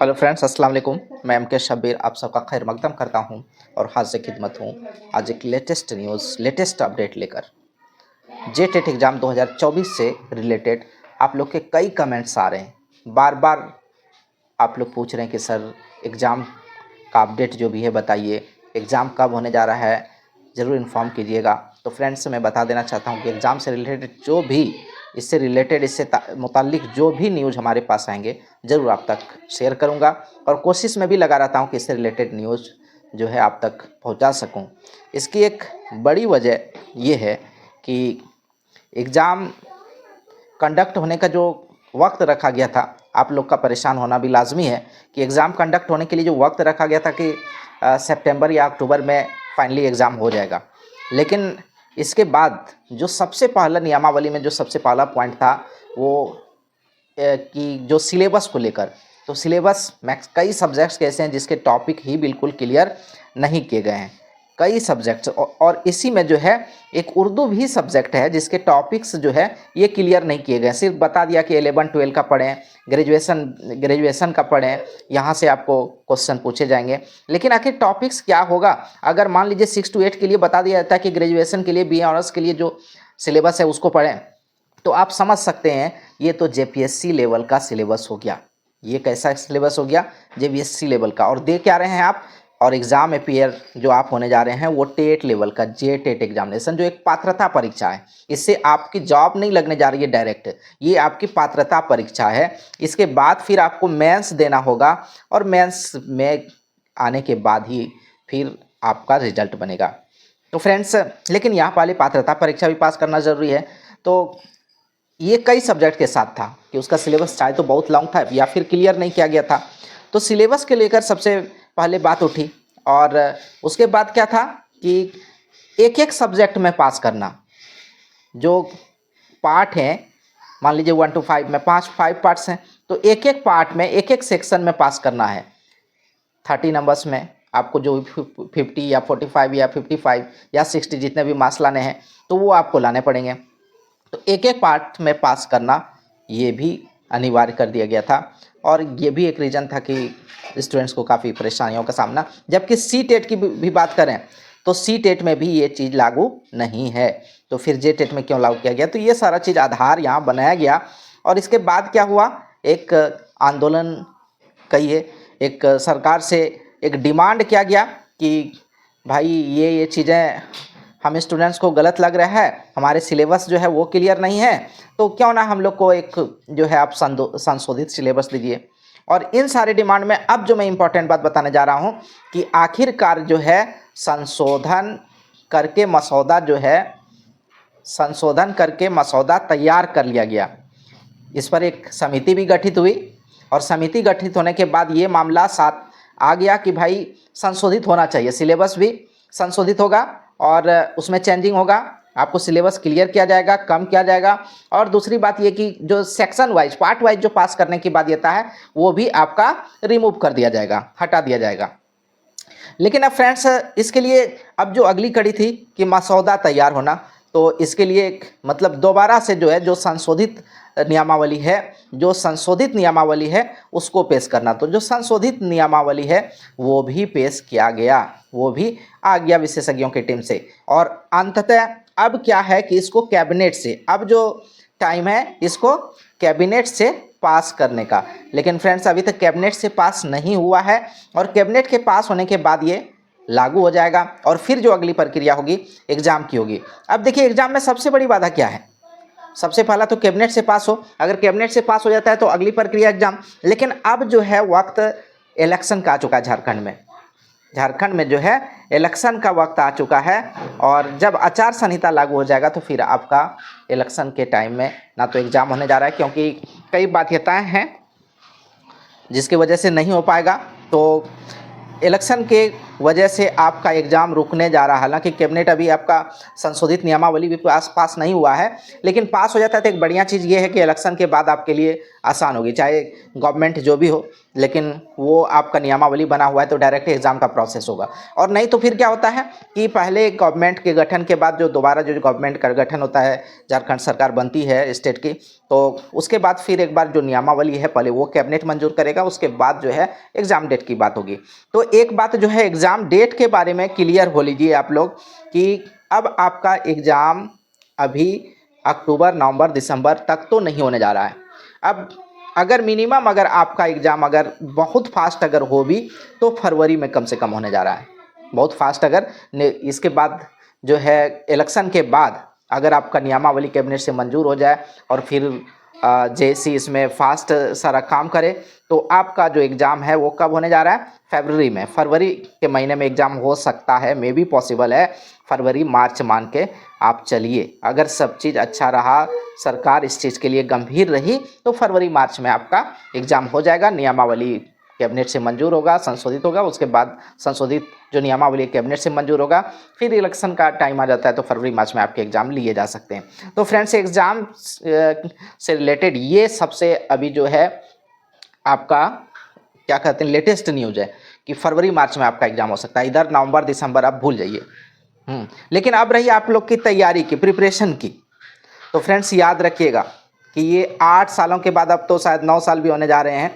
Hello friends, अस्सलाम वालेकुम। मैं एम के शब्बीर आप सबका खैर मकदम करता हूं और हाज़िर खिदमत हूं आज एक लेटेस्ट न्यूज़, लेटेस्ट अपडेट लेकर। जेटेट एग्ज़ाम 2024 से रिलेटेड आप लोग के कई कमेंट्स आ रहे हैं। बार बार आप लोग पूछ रहे हैं कि सर एग्ज़ाम का अपडेट जो भी है बताइए, एग्ज़ाम कब होने जा रहा है, ज़रूर इन्फॉर्म कीजिएगा। तो फ्रेंड्स, मैं बता देना चाहता हूं कि एग्ज़ाम से रिलेटेड जो भी इससे रिलेटेड, इससे मुताल्लिक जो भी न्यूज़ हमारे पास आएंगे ज़रूर आप तक शेयर करूंगा और कोशिश में भी लगा रहता हूं कि इससे रिलेटेड न्यूज़ जो है आप तक पहुंचा सकूं। इसकी एक बड़ी वजह ये है कि एग्ज़ाम कंडक्ट होने का जो वक्त रखा गया था, आप लोग का परेशान होना भी लाजमी है कि एग्ज़ाम कंडक्ट होने के लिए जो वक्त रखा गया था कि सितंबर या अक्टूबर में फाइनली एग्ज़ाम हो जाएगा। लेकिन इसके बाद जो सबसे पहला नियमावली में जो सबसे पहला पॉइंट था वो कि जो सिलेबस को लेकर, तो सिलेबस मैक्स कई सब्जेक्ट्स ऐसे हैं जिसके टॉपिक ही बिल्कुल क्लियर नहीं किए गए हैं। कई सब्जेक्ट्स और इसी में जो है एक उर्दू भी सब्जेक्ट है जिसके टॉपिक्स जो है ये क्लियर नहीं किए गए। सिर्फ बता दिया कि 11-12 का पढ़ें, ग्रेजुएशन का पढ़ें, यहाँ से आपको क्वेश्चन पूछे जाएंगे। लेकिन आखिर टॉपिक्स क्या होगा? अगर मान लीजिए 6 to 8 के लिए बता दिया जाता है कि ग्रेजुएशन के लिए, BA ऑनर्स के लिए जो सिलेबस है उसको पढ़ें, तो आप समझ सकते हैं ये तो जेपीएससी लेवल का सिलेबस हो गया। ये कैसा सिलेबस हो गया? जेपीएससी लेवल का। और दे क्या रहे हैं आप? और एग्ज़ाम अपियर जो आप होने जा रहे हैं वो टेट लेवल का, जेटेट एग्जामिनेशन, जो एक पात्रता परीक्षा है। इससे आपकी जॉब नहीं लगने जा रही है डायरेक्ट, ये आपकी पात्रता परीक्षा है। इसके बाद फिर आपको मेंस देना होगा और मेंस में आने के बाद ही फिर आपका रिजल्ट बनेगा। तो फ्रेंड्स, लेकिन यहाँ पहले पात्रता परीक्षा भी पास करना ज़रूरी है। तो ये कई सब्जेक्ट के साथ था कि उसका सिलेबस चाहे तो बहुत लॉन्ग था या फिर क्लियर नहीं किया गया था। तो सिलेबस के लेकर सबसे पहले बात उठी और उसके बाद क्या था कि एक एक सब्जेक्ट में पास करना। जो पार्ट हैं, मान लीजिए 1 to 5 में 5 पार्ट्स हैं, तो एक एक पार्ट में, एक एक सेक्शन में पास करना है। 30 नंबर्स में आपको जो 50 या 45 या 55 या 60 जितने भी मार्क्स लाने हैं तो वो आपको लाने पड़ेंगे। तो एक एक पार्ट में पास करना ये भी अनिवार्य कर दिया गया था और ये भी एक रीज़न था कि स्टूडेंट्स को काफ़ी परेशानियों का सामना। जबकि सी-टेट की भी बात करें तो सी-टेट में भी ये चीज़ लागू नहीं है, तो फिर जे-टेट में क्यों लागू किया गया? तो ये सारा चीज़ आधार यहाँ बनाया गया। और इसके बाद क्या हुआ? एक आंदोलन कहिए, एक सरकार से एक डिमांड किया गया कि भाई ये चीज़ें हम स्टूडेंट्स को गलत लग रहा है, हमारे सिलेबस जो है वो क्लियर नहीं है, तो क्यों ना हम लोग को एक जो है आप संशोधित सिलेबस दीजिए। और इन सारे डिमांड में अब जो मैं इम्पोर्टेंट बात बताने जा रहा हूँ कि आखिरकार जो है संशोधन करके मसौदा तैयार कर लिया गया। इस पर एक समिति भी गठित हुई और समिति गठित होने के बाद ये मामला साथ आ गया कि भाई संशोधित होना चाहिए, सिलेबस भी संशोधित होगा और उसमें चेंजिंग होगा, आपको सिलेबस क्लियर किया जाएगा, कम किया जाएगा। और दूसरी बात ये कि जो सेक्शन वाइज, पार्ट वाइज जो पास करने की बाध्यता है वो भी आपका रिमूव कर दिया जाएगा, हटा दिया जाएगा। लेकिन अब फ्रेंड्स, इसके लिए अब जो अगली कड़ी थी कि मसौदा तैयार होना, तो इसके लिए एक मतलब दोबारा से जो है जो संशोधित नियमावली है उसको पेश करना। तो जो संशोधित नियमावली है वो भी पेश किया गया, वो भी आ गया विशेषज्ञों की टीम से। और अंततः अब क्या है कि इसको कैबिनेट से, अब जो टाइम है इसको कैबिनेट से पास करने का। लेकिन फ्रेंड्स, अभी तक कैबिनेट से पास नहीं हुआ है और कैबिनेट के पास होने के बाद ये लागू हो जाएगा और फिर जो अगली प्रक्रिया होगी एग्ज़ाम की होगी। अब देखिए, एग्ज़ाम में सबसे बड़ी बाधा क्या है? सबसे पहला तो कैबिनेट से पास हो, अगर कैबिनेट से पास हो जाता है तो अगली प्रक्रिया एग्ज़ाम। लेकिन अब जो है वक्त इलेक्शन का आ चुका है झारखंड में जो है इलेक्शन का वक्त आ चुका है और जब आचार संहिता लागू हो जाएगा तो फिर आपका इलेक्शन के टाइम में ना तो एग्ज़ाम होने जा रहा है, क्योंकि कई बाध्यताएं हैं जिसकी वजह से नहीं हो पाएगा। तो इलेक्शन के वजह से आपका एग्ज़ाम रुकने जा रहा है। हालांकि कैबिनेट अभी आपका संशोधित नियमावली भी पास नहीं हुआ है, लेकिन पास हो जाता है तो एक बढ़िया चीज़ ये है कि इलेक्शन के बाद आपके लिए आसान होगी, चाहे गवर्नमेंट जो भी हो, लेकिन वो आपका नियमावली बना हुआ है तो डायरेक्ट एग्ज़ाम का प्रोसेस होगा। और नहीं तो फिर क्या होता है कि पहले गवर्नमेंट के गठन के बाद जो दोबारा जो गवर्नमेंट का गठन होता है, झारखंड सरकार बनती है स्टेट की, तो उसके बाद फिर एक बार जो नियमावली है पहले वो कैबिनेट मंजूर करेगा, उसके बाद जो है एग्ज़ाम डेट की बात होगी। तो एक बात जो है एग्ज़ाम डेट के बारे में क्लियर हो लीजिए आप लोग कि अब आपका एग्ज़ाम अभी अक्टूबर, नवंबर, दिसंबर तक तो नहीं होने जा रहा है। अब अगर मिनिमम अगर आपका एग्ज़ाम अगर बहुत फास्ट अगर हो भी तो फरवरी में कम से कम होने जा रहा है। बहुत फास्ट अगर इसके बाद जो है इलेक्शन के बाद अगर आपका नियमावली कैबिनेट से मंजूर हो जाए और फिर जैसी इसमें फास्ट सारा काम करे तो आपका जो एग्ज़ाम है वो कब होने जा रहा है? फरवरी में। फरवरी के महीने में एग्ज़ाम हो सकता है, मे बी पॉसिबल है। फरवरी मार्च मान के आप चलिए, अगर सब चीज़ अच्छा रहा, सरकार इस चीज़ के लिए गंभीर रही तो फरवरी मार्च में आपका एग्ज़ाम हो जाएगा। नियमावली कैबिनेट से मंजूर होगा, संशोधित होगा, उसके बाद संशोधित जो नियमावली कैबिनेट से मंजूर होगा, फिर इलेक्शन का टाइम आ जाता है तो फरवरी मार्च में आपके एग्ज़ाम लिए जा सकते हैं। तो फ्रेंड्स, एग्ज़ाम से रिलेटेड ये सबसे अभी जो है आपका क्या कहते हैं लेटेस्ट न्यूज़ है कि फरवरी मार्च में आपका एग्ज़ाम हो सकता है। इधर नवंबर दिसंबर आप भूल जाइए। लेकिन अब रही आप लोग की तैयारी की, प्रिपरेशन की। तो फ्रेंड्स याद रखिएगा कि ये 8 सालों के बाद, अब तो शायद 9 साल भी होने जा रहे हैं,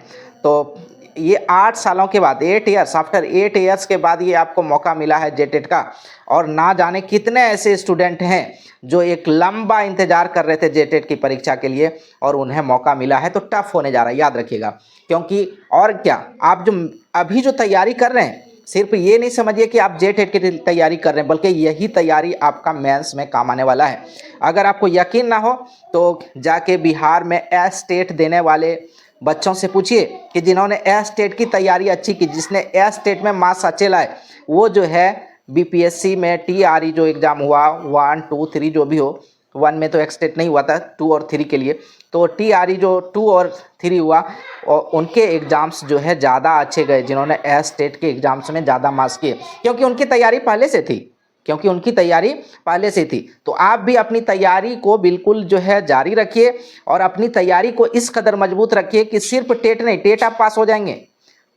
तो ये 8 सालों के बाद, 8 ईयर्स, आफ्टर 8 ईयर्स के बाद ये आपको मौका मिला है जेटेट का। और ना जाने कितने ऐसे स्टूडेंट हैं जो एक लंबा इंतजार कर रहे थे जेटेट की परीक्षा के लिए और उन्हें मौका मिला है। तो टफ होने जा रहा है, याद रखिएगा। क्योंकि और क्या, आप जो अभी जो तैयारी कर रहे हैं, सिर्फ ये नहीं समझिए कि आप जेटेट की तैयारी कर रहे हैं, बल्कि यही तैयारी आपका मेंस में काम आने वाला है। अगर आपको यकीन ना हो तो जाके बिहार में ए स्टेट देने वाले बच्चों से पूछिए कि जिन्होंने ए स्टेट की तैयारी अच्छी की, जिसने ए स्टेट में मार्क्स अच्छे लाए, वो जो है बीपीएससी में टीआरई जो एग्ज़ाम हुआ 1, 2, 3 जो भी हो, 1 में तो एक्सटेट नहीं हुआ था, 2 और 3 के लिए, तो टीआरई जो 2 और 3 हुआ और उनके एग्ज़ाम्स जो है ज़्यादा अच्छे गए, जिन्होंने ए स्टेट के एग्ज़ाम्स में ज़्यादा मार्क्स किए, क्योंकि उनकी तैयारी पहले से थी, तो आप भी अपनी तैयारी को बिल्कुल जो है जारी रखिए और अपनी तैयारी को इस कदर मजबूत रखिए कि सिर्फ टेट नहीं, टेट आप पास हो जाएंगे,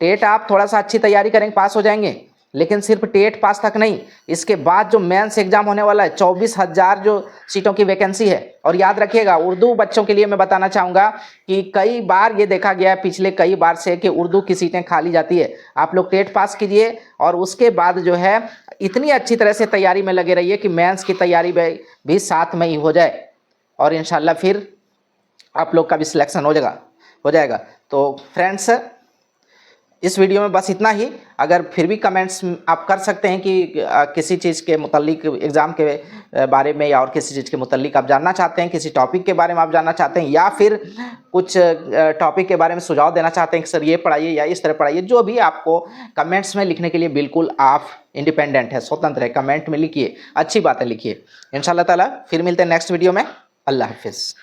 टेट आप थोड़ा सा अच्छी तैयारी करेंगे पास हो जाएंगे, लेकिन सिर्फ टेट पास तक नहीं, इसके बाद जो मेंस एग्जाम होने वाला है 24,000 जो सीटों की वैकेंसी है। और याद रखिएगा, उर्दू बच्चों के लिए मैं बताना चाहूँगा कि कई बार ये देखा गया है पिछले कई बार से कि उर्दू की सीटें खाली जाती है। आप लोग टेट पास कीजिए और उसके बाद जो है इतनी अच्छी तरह से तैयारी में लगे रहिए कि मेंस की तैयारी भी साथ में ही हो जाए और इंशाल्लाह फिर आप लोग का भी सिलेक्शन हो जाएगा। तो फ्रेंड्स, इस वीडियो में बस इतना ही। अगर फिर भी कमेंट्स आप कर सकते हैं कि किसी चीज़ के मुतालिक, एग्ज़ाम के बारे में या और किसी चीज़ के मुतालिक आप जानना चाहते हैं, किसी टॉपिक के बारे में आप जानना चाहते हैं, या फिर कुछ टॉपिक के बारे में सुझाव देना चाहते हैं कि सर ये पढ़ाइए या इस तरह पढ़ाइए, जो भी आपको कमेंट्स में लिखने के लिए बिल्कुल आप इंडिपेंडेंट है, स्वतंत्र है, कमेंट में लिखिए, अच्छी बातें लिखिए। इंशाल्लाह ताला फिर मिलते हैं नेक्स्ट वीडियो में। अल्लाह हाफिज़।